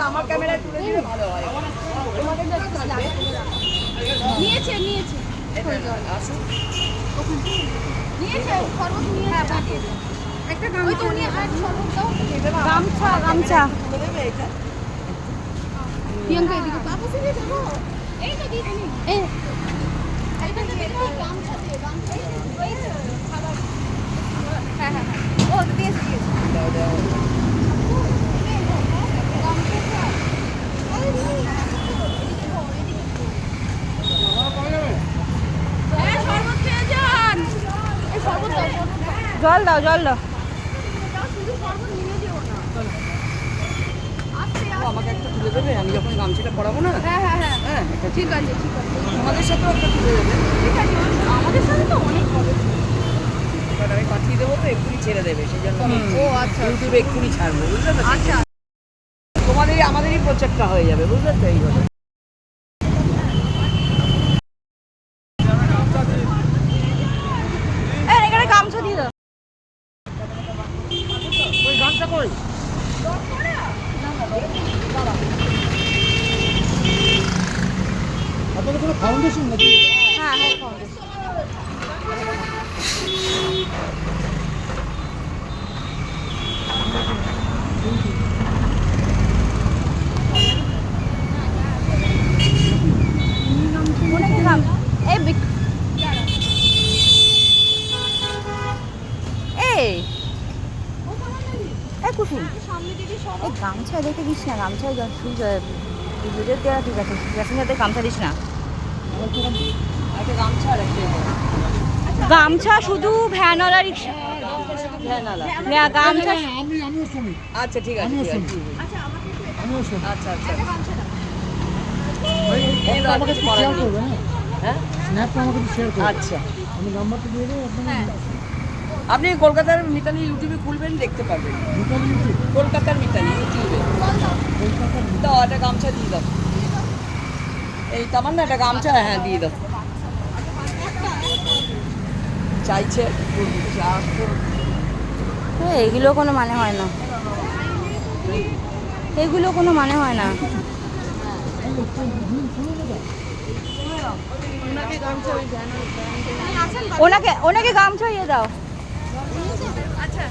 আমার ক্যামেরায় তুলে দিলে ভালো হয়। নিয়েছে নিয়েছে আসুন নিয়েছে শরবত নিয়ে হ্যাঁ পাঠিয়ে দিন একটা গামছা নিয়ে আর শরবত দাও গামছা গামছা তুলে দেবে এটা। প্রিয়াঙ্কা এদিকে বাবুসি দিয়ে দেবো এই তো দিদি এই এইটা দিয়ে দাও গামছা দিয়ে গামছা এই তো খাবার হ্যাঁ হ্যাঁ ও দিয়েছি দাও দাও। শরবত খেয়ে যান এই শরবত দাও জল দাও জল দাও শুধু শরবত নিয়ে যেও না আস্তে ও, আমাকে একটা তুলে দেবে আমি যখন গামছাটা পরাবো না। হ্যাঁ হ্যাঁ হ্যাঁ হ্যাঁ একটা ঠিক আছে ঠিক আছে তোমাদের সাথেও একটা তুলে দেবে। ঠিক আছে আমাদের সাথে তো অনেক হবে কারণ আমি পাঠিয়ে দেবো তো এক্ষুনি ছেড়ে দেবে সেই জন্য ও আচ্ছা ইউটিউবে এক্ষুনি ছাড়বো বুঝলে তো? আচ্ছা তোমাদেরই আমাদেরই প্রচারটা হয়ে যাবে বুঝলে তো এইভাবে। এখানে গামছা দিয়ে দাও ওই গানটা কই? আপনাদের কোনো ফাউন্ডেশন নাকি? হ্যাঁ হ্যাঁ এই কুসুম এই গামছা দেখে দিস না গামছা দুধের দেওয়া ঠিক আছে প্যাসেঞ্জারদের গামছা দিস না একটা গামছা আর একটা গামছা শুধু ভ্যানওয়ালা রিক্সা ভ্যানালা। গামছা আমিও শ্রমিক, আচ্ছা ঠিক আছে আমিও ঠিক আছে। শ্রমিক, আমিও শ্রমিক। আচ্ছা আচ্ছা ভাই, এই একটা আমাকে একটু শেয়ার করবে, হ্যাঁ হ্যাঁ? স্ন্যাপটা আমাকে একটু শেয়ার করবে। আচ্ছা। আমি নাম্বারটা দিয়ে দেবো, আপনার আপনি কলকাতার মিতালি ইউটিউবে খুলবেন দেখতে পারবেন। দুটো ইউটিউব, কলকাতার মিতালি ইউটিউবে কলকাতার দাও একটা গামছা দিয়ে দাও। এই তামান না একটা গামছা হ্যাঁ দিয়ে দাও। চাইছে এগুলো কোনো মানে হয় না এগুলো কোনো মানে হয় না ওনাকে ওনাকে গামছা ইয়ে দাও আচ্ছা